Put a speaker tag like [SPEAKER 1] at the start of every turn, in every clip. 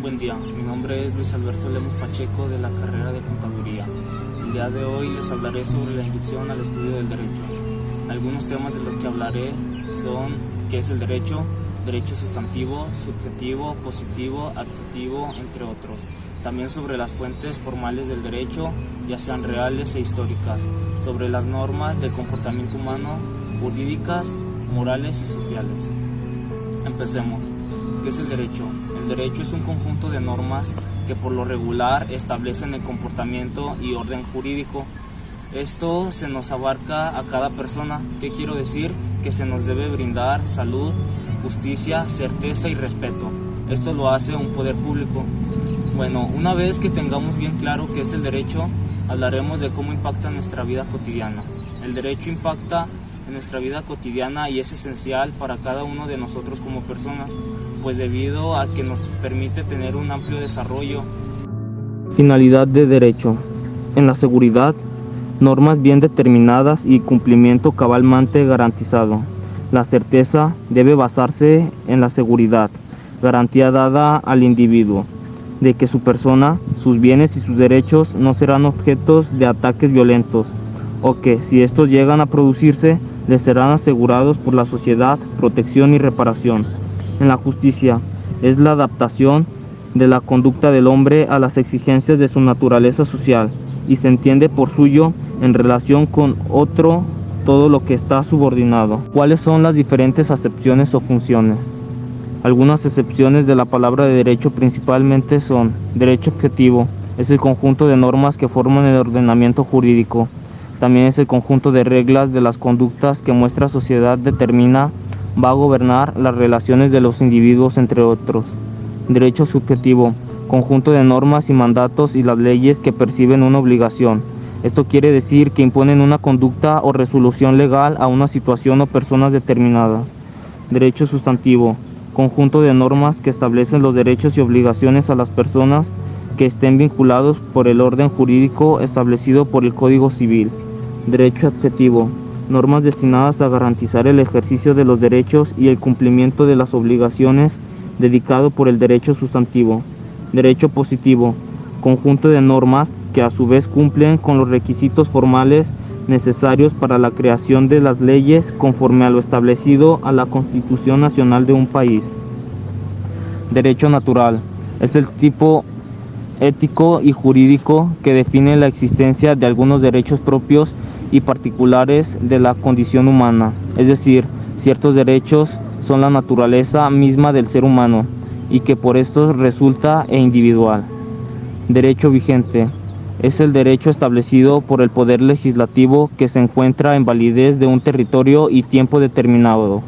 [SPEAKER 1] Buen día, mi nombre es Luis Alberto Lemos Pacheco de la carrera de Contaduría. El día de hoy les hablaré sobre la inducción al estudio del derecho. Algunos temas de los que hablaré son qué es el derecho, derecho sustantivo, subjetivo, positivo, adjetivo, entre otros. También sobre las fuentes formales del derecho, ya sean reales e históricas, sobre las normas del comportamiento humano, jurídicas, morales y sociales. Empecemos. ¿Qué es el derecho? El derecho es un conjunto de normas que por lo regular establecen el comportamiento y orden jurídico. Esto se nos abarca a cada persona. ¿Qué quiero decir? Que se nos debe brindar salud, justicia, certeza y respeto. Esto lo hace un poder público. Bueno, una vez que tengamos bien claro qué es el derecho, hablaremos de cómo impacta nuestra vida cotidiana. El derecho impacta en nuestra vida cotidiana y es esencial para cada uno de nosotros como personas, pues debido a que nos permite tener un amplio desarrollo.
[SPEAKER 2] Finalidad de derecho. En la seguridad, normas bien determinadas y cumplimiento cabalmente garantizado. La certeza debe basarse en la seguridad, garantía dada al individuo, de que su persona, sus bienes y sus derechos no serán objetos de ataques violentos, o que, si estos llegan a producirse, les serán asegurados por la sociedad protección y reparación. En la justicia, es la adaptación de la conducta del hombre a las exigencias de su naturaleza social, y se entiende por suyo, en relación con otro, todo lo que está subordinado. ¿Cuáles son las diferentes acepciones o funciones? Algunas excepciones de la palabra de derecho principalmente son: derecho objetivo, es el conjunto de normas que forman el ordenamiento jurídico. También es el conjunto de reglas de las conductas que nuestra sociedad determina va a gobernar las relaciones de los individuos entre otros. Derecho subjetivo, conjunto de normas y mandatos y las leyes que perciben una obligación. Esto quiere decir que imponen una conducta o resolución legal a una situación o personas determinadas. Derecho sustantivo, conjunto de normas que establecen los derechos y obligaciones a las personas que estén vinculados por el orden jurídico establecido por el Código Civil. Derecho adjetivo, normas destinadas a garantizar el ejercicio de los derechos y el cumplimiento de las obligaciones dedicado por el derecho sustantivo. Derecho positivo, conjunto de normas que a su vez cumplen con los requisitos formales necesarios para la creación de las leyes conforme a lo establecido a la Constitución Nacional de un país. Derecho natural, es el tipo ético y jurídico que define la existencia de algunos derechos propios y particulares de la condición humana, es decir, ciertos derechos son la naturaleza misma del ser humano y que por esto resulta individual. Derecho vigente, es el derecho establecido por el Poder Legislativo que se encuentra en validez de un territorio y tiempo determinado.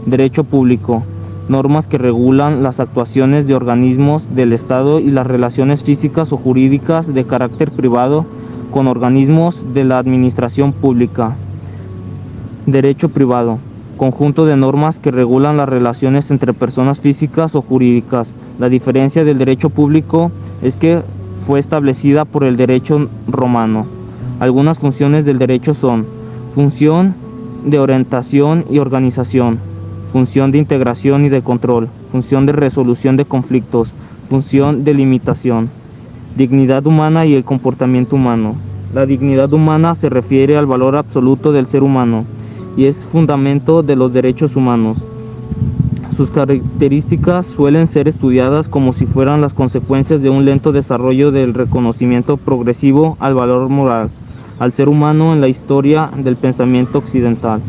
[SPEAKER 2] Derecho público, normas que regulan las actuaciones de organismos del Estado y las relaciones físicas o jurídicas de carácter privado con organismos de la administración pública. Derecho privado, conjunto de normas que regulan las relaciones entre personas físicas o jurídicas. La diferencia del derecho público es que fue establecida por el derecho romano. Algunas funciones del derecho son: función de orientación y organización, función de integración y de control, función de resolución de conflictos, función de limitación. Dignidad humana y el comportamiento humano. La dignidad humana se refiere al valor absoluto del ser humano y es fundamento de los derechos humanos. Sus características suelen ser estudiadas como si fueran las consecuencias de un lento desarrollo del reconocimiento progresivo al valor moral, al ser humano en la historia del pensamiento occidental.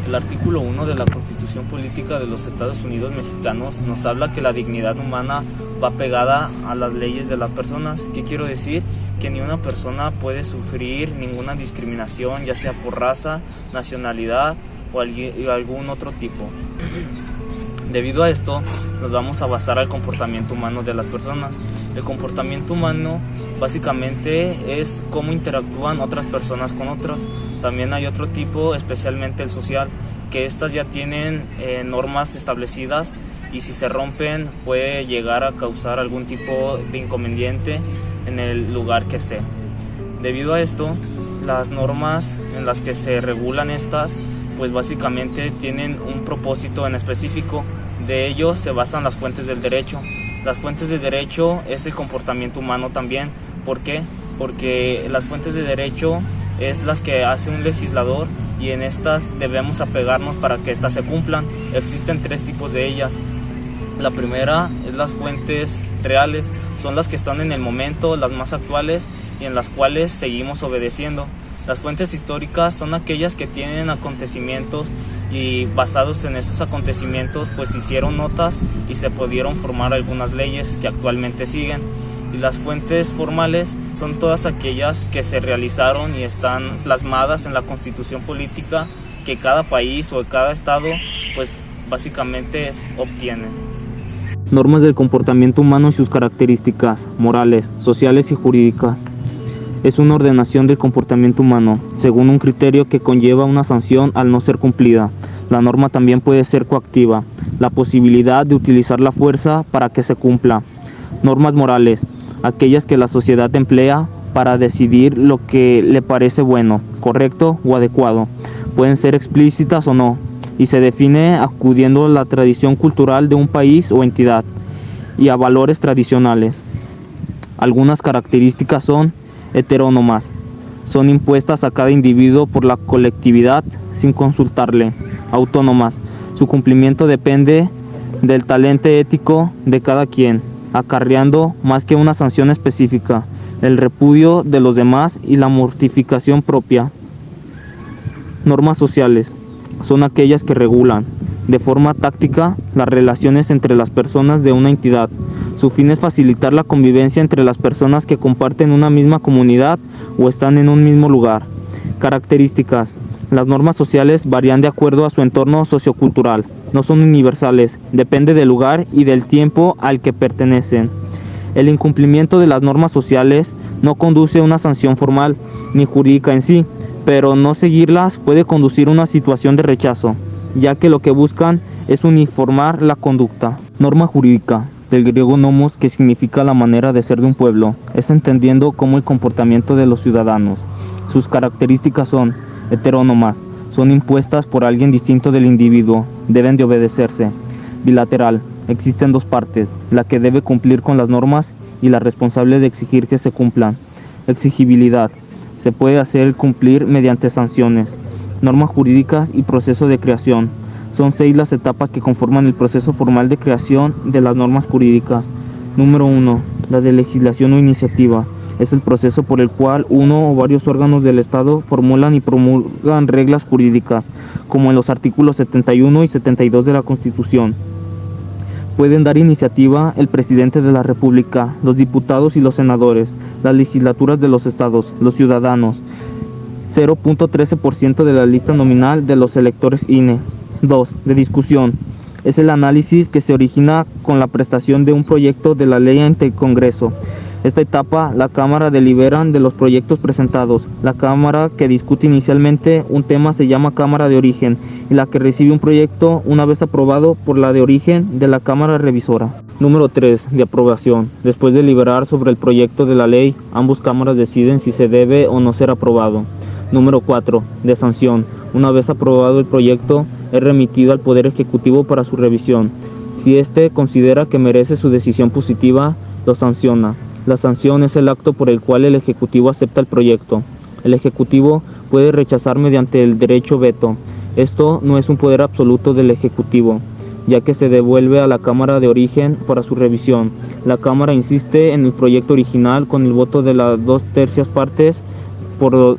[SPEAKER 1] El artículo 1 de la Constitución Política de los Estados Unidos Mexicanos nos habla que la dignidad humana va pegada a las leyes de las personas. ¿Qué quiero decir? Que ni una persona puede sufrir ninguna discriminación, ya sea por raza, nacionalidad o algún otro tipo. Debido a esto, nos vamos a basar al comportamiento humano de las personas. El comportamiento humano básicamente es cómo interactúan otras personas con otras. También hay otro tipo, especialmente el social, que estas ya tienen normas establecidas y si se rompen puede llegar a causar algún tipo de inconveniente en el lugar que esté. Debido a esto, las normas en las que se regulan estas, pues básicamente tienen un propósito en específico. De ello se basan las fuentes del derecho. Las fuentes de derecho es el comportamiento humano también. ¿Por qué? Porque las fuentes de derecho es las que hace un legislador y en estas debemos apegarnos para que éstas se cumplan. Existen 3 tipos de ellas. La primera es las fuentes reales, son las que están en el momento, las más actuales y en las cuales seguimos obedeciendo. Las fuentes históricas son aquellas que tienen acontecimientos y basados en esos acontecimientos pues hicieron notas y se pudieron formar algunas leyes que actualmente siguen. Y las fuentes formales son todas aquellas que se realizaron y están plasmadas en la constitución política que cada país o cada estado pues básicamente obtiene.
[SPEAKER 2] Normas del comportamiento humano y sus características morales, sociales y jurídicas. Es una ordenación del comportamiento humano, según un criterio que conlleva una sanción al no ser cumplida. La norma también puede ser coactiva, la posibilidad de utilizar la fuerza para que se cumpla. Normas morales, aquellas que la sociedad emplea para decidir lo que le parece bueno, correcto o adecuado. Pueden ser explícitas o no, y se define acudiendo a la tradición cultural de un país o entidad y a valores tradicionales. Algunas características son heterónomas, son impuestas a cada individuo por la colectividad sin consultarle. Autónomas, su cumplimiento depende del talento ético de cada quien, acarreando más que una sanción específica, el repudio de los demás y la mortificación propia. Normas sociales son aquellas que regulan, de forma táctica, las relaciones entre las personas de una entidad. Su fin es facilitar la convivencia entre las personas que comparten una misma comunidad o están en un mismo lugar. Características. Las normas sociales varían de acuerdo a su entorno sociocultural. No son universales, depende del lugar y del tiempo al que pertenecen. El incumplimiento de las normas sociales no conduce a una sanción formal ni jurídica en sí, pero no seguirlas puede conducir a una situación de rechazo, ya que lo que buscan es uniformar la conducta. Norma jurídica, del griego nomos, que significa la manera de ser de un pueblo, es entendiendo como el comportamiento de los ciudadanos. Sus características son heterónomas, son impuestas por alguien distinto del individuo, deben de obedecerse. Bilateral, existen 2 partes, la que debe cumplir con las normas y la responsable de exigir que se cumplan. Exigibilidad, se puede hacer cumplir mediante sanciones. Normas jurídicas y proceso de creación. Son 6 las etapas que conforman el proceso formal de creación de las normas jurídicas. Número 1. La de legislación o iniciativa. Es el proceso por el cual uno o varios órganos del Estado formulan y promulgan reglas jurídicas, como en los artículos 71 y 72 de la Constitución. Pueden dar iniciativa el presidente de la República, los diputados y los senadores, las legislaturas de los estados, los ciudadanos. 0.13% de la lista nominal de los electores INE. 2. De discusión. Es el análisis que se origina con la prestación de un proyecto de la ley ante el Congreso. Esta etapa, la Cámara delibera de los proyectos presentados. La Cámara que discute inicialmente un tema se llama Cámara de Origen, y la que recibe un proyecto una vez aprobado por la de origen de la Cámara Revisora. Número 3. De aprobación. Después de deliberar sobre el proyecto de la ley, ambas cámaras deciden si se debe o no ser aprobado. Número 4. De sanción. Una vez aprobado el proyecto, es remitido al Poder Ejecutivo para su revisión. Si éste considera que merece su decisión positiva, lo sanciona. La sanción es el acto por el cual el Ejecutivo acepta el proyecto. El Ejecutivo puede rechazar mediante el derecho veto. Esto no es un poder absoluto del Ejecutivo, ya que se devuelve a la Cámara de Origen para su revisión. La Cámara insiste en el proyecto original con el voto de las 2/3 partes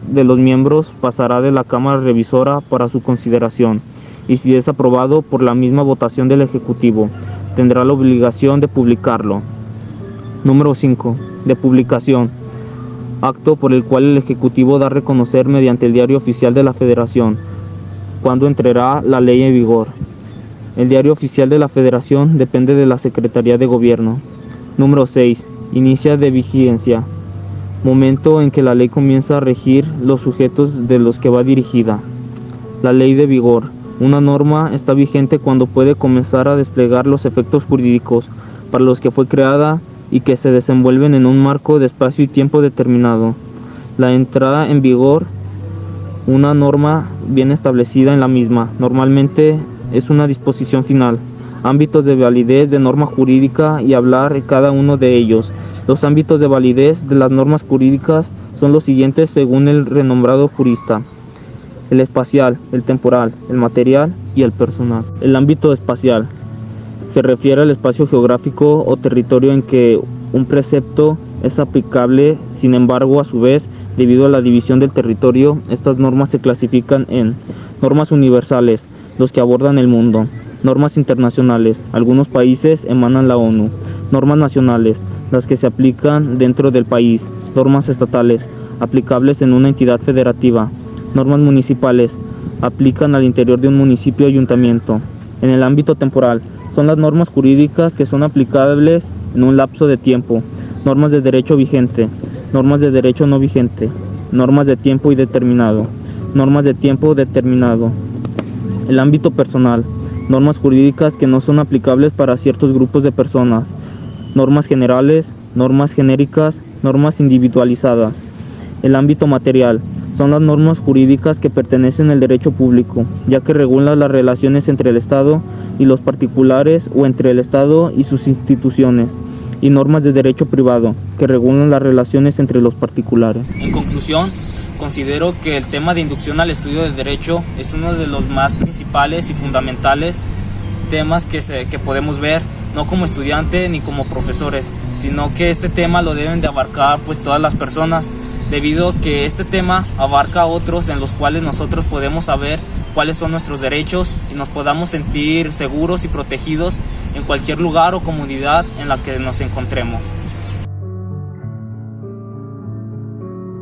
[SPEAKER 2] de los miembros, pasará de la Cámara Revisora para su consideración, y si es aprobado por la misma votación del Ejecutivo, tendrá la obligación de publicarlo. Número 5. De publicación. Acto por el cual el Ejecutivo da a reconocer mediante el Diario Oficial de la Federación, cuando entrará la ley en vigor. El Diario Oficial de la Federación depende de la Secretaría de Gobierno. Número 6. Inicia de vigencia. Momento en que la ley comienza a regir los sujetos de los que va dirigida. La ley de vigor. Una norma está vigente cuando puede comenzar a desplegar los efectos jurídicos para los que fue creada y que se desenvuelven en un marco de espacio y tiempo determinado. La entrada en vigor, una norma bien establecida en la misma, normalmente es una disposición final. ámbitos de validez de norma jurídica y hablar cada uno de ellos. Los ámbitos de validez de las normas jurídicas son los siguientes según el renombrado jurista: el espacial, el temporal, el material y el personal. El ámbito espacial se refiere al espacio geográfico o territorio en que un precepto es aplicable. Sin embargo, a su vez, debido a la división del territorio, estas normas se clasifican en normas universales, los que abordan el mundo; normas internacionales, algunos países emanan la ONU; normas nacionales, las que se aplican dentro del país; normas estatales, aplicables en una entidad federativa; normas municipales, aplican al interior de un municipio o ayuntamiento. En el ámbito temporal, son las normas jurídicas que son aplicables en un lapso de tiempo; normas de derecho vigente, normas de derecho no vigente, normas de tiempo indeterminado, normas de tiempo determinado. El ámbito personal, normas jurídicas que no son aplicables para ciertos grupos de personas; normas generales, normas genéricas, normas individualizadas. El ámbito material, son las normas jurídicas que pertenecen al derecho público, ya que regulan las relaciones entre el Estado y los particulares o entre el Estado y sus instituciones; y normas de derecho privado, que regulan las relaciones entre los particulares.
[SPEAKER 1] En conclusión, considero que el tema de inducción al estudio del derecho es uno de los más principales y fundamentales temas que podemos ver, no como estudiante ni como profesores, sino que este tema lo deben de abarcar pues todas las personas, debido a que este tema abarca otros en los cuales nosotros podemos saber cuáles son nuestros derechos y nos podamos sentir seguros y protegidos en cualquier lugar o comunidad en la que nos encontremos.